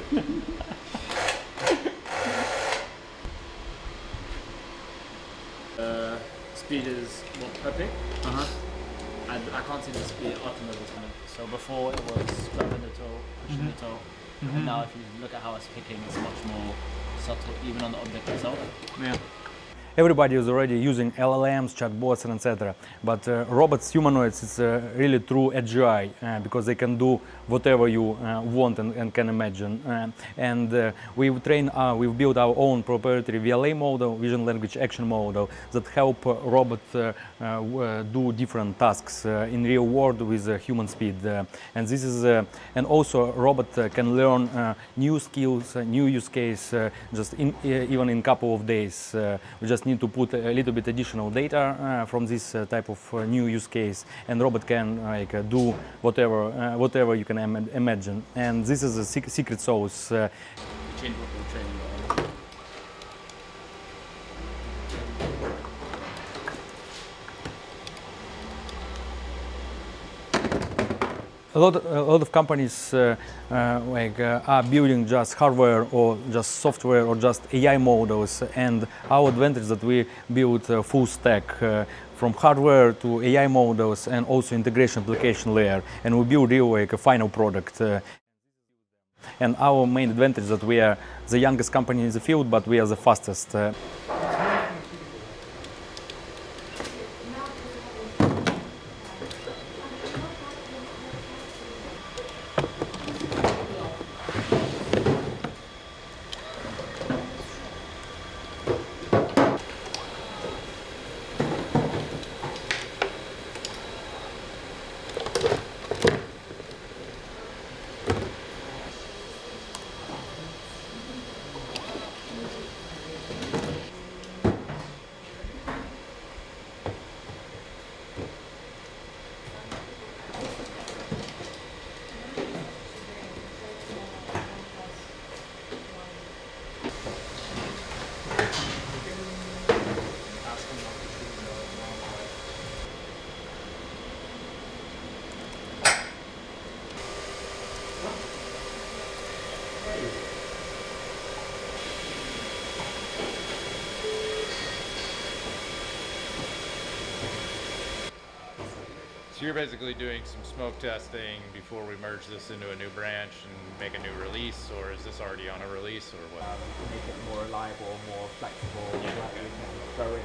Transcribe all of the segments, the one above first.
Speed is what, per pick? I can't see the speed Artem was coming. So before it was grabbing the toe, pushing the toe. And now if you look at how it's picking, it's much more subtle, even on the object itself. Yeah. Everybody is already using LLMs, chatbots, and etc. But robots, humanoids, it's really true AGI because they can do whatever you want and can imagine. We've built our own proprietary VLA model, Vision Language Action model, that help robots do different tasks in real world with human speed. And this is, and also robot can learn new skills, new use case, just even in a couple of days. We just need to put a little bit additional data from this type of new use case, and robot can do whatever you can imagine. And this is a secret sauce. A lot of companies are building just hardware or just software or just AI models, and our advantage is that we build a full stack from hardware to AI models and also integration application layer, and we build really a final product. And our main advantage is that we are the youngest company in the field, but we are the fastest. So you're basically doing some smoke testing before we merge this into a new branch and make a new release, or is this already on a release, or what? Make it more reliable, more flexible, so that we can throw in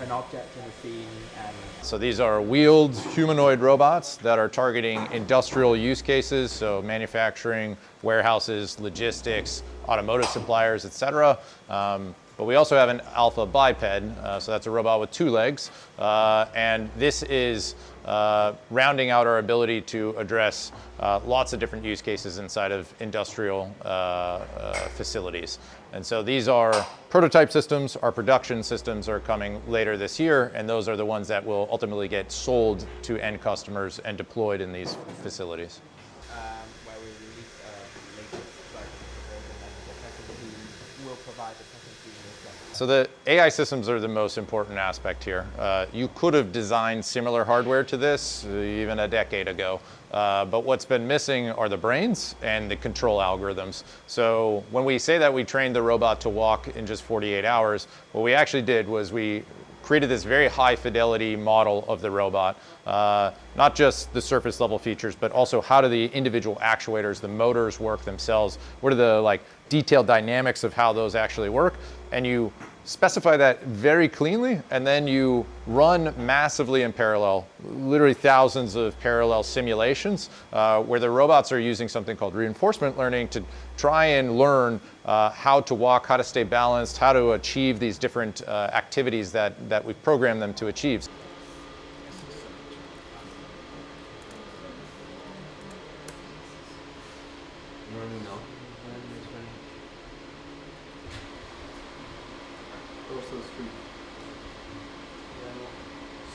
an object in the scene. And So these are wheeled humanoid robots that are targeting industrial use cases, so manufacturing, warehouses, logistics, automotive suppliers, etc. But we also have an alpha biped, so that's a robot with 2 legs, and this is rounding out our ability to address lots of different use cases inside of industrial facilities. And so these are prototype systems. Our production systems are coming later this year, and those are the ones that will ultimately get sold to end customers and deployed in these facilities. where we release the latest version of the proposal, and the testing team will provide the testing team with them. So the AI systems are the most important aspect here. You could have designed similar hardware to this even a decade ago, but what's been missing are the brains and the control algorithms. So when we say that we trained the robot to walk in just 48 hours, what we actually did was we created this very high fidelity model of the robot, not just the surface level features, but also how do the individual actuators, the motors work themselves, what are the detailed dynamics of how those actually work, and you specify that very cleanly, and then you run massively in parallel, literally thousands of parallel simulations, where the robots are using something called reinforcement learning to try and learn how to walk, how to stay balanced, how to achieve these different activities that we've programmed them to achieve.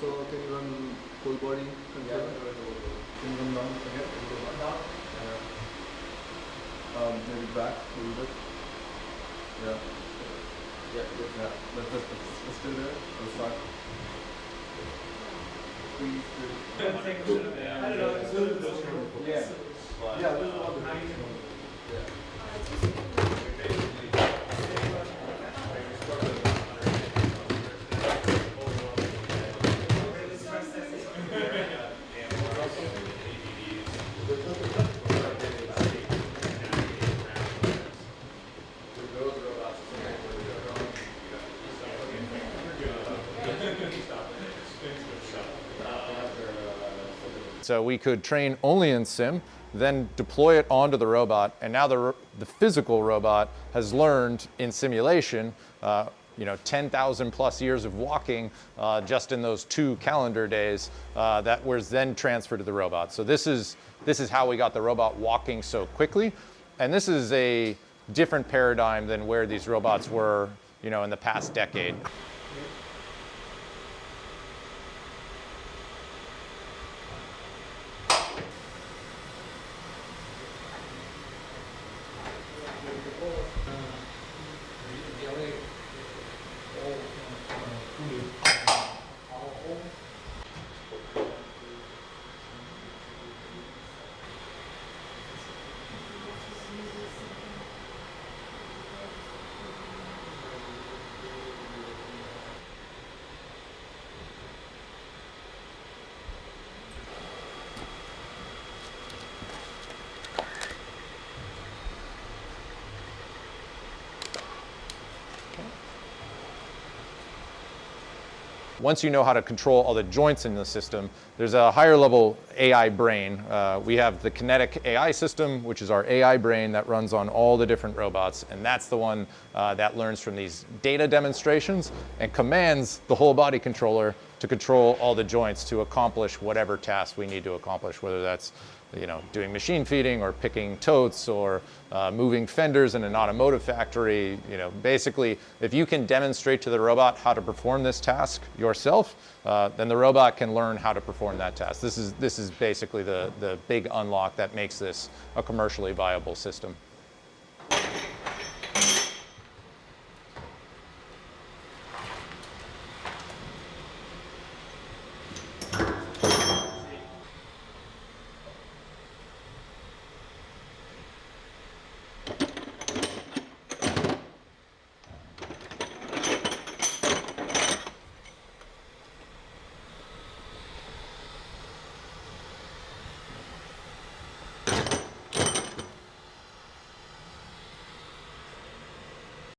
So can you run full body control? Can you run down again? Maybe back a little bit. Yeah. Let's do that. Let's start. Please do. I don't know. It's a little bit. Yeah. Yeah. So we could train only in sim, then deploy it onto the robot, and now the physical robot has learned in simulation, 10,000 plus years of walking just in those 2 calendar days that was then transferred to the robot. So this is how we got the robot walking so quickly, and this is a different paradigm than where these robots were, in the past decade. Once you know how to control all the joints in the system, there's a higher level AI brain. We have the kinetic AI system, which is our AI brain that runs on all the different robots, and that's the one that learns from these data demonstrations and commands the whole body controller to control all the joints to accomplish whatever task we need to accomplish, whether that's doing machine feeding or picking totes or moving fenders in an automotive factory. Basically, if you can demonstrate to the robot how to perform this task yourself, then the robot can learn how to perform that task. This is basically the big unlock that makes this a commercially viable system.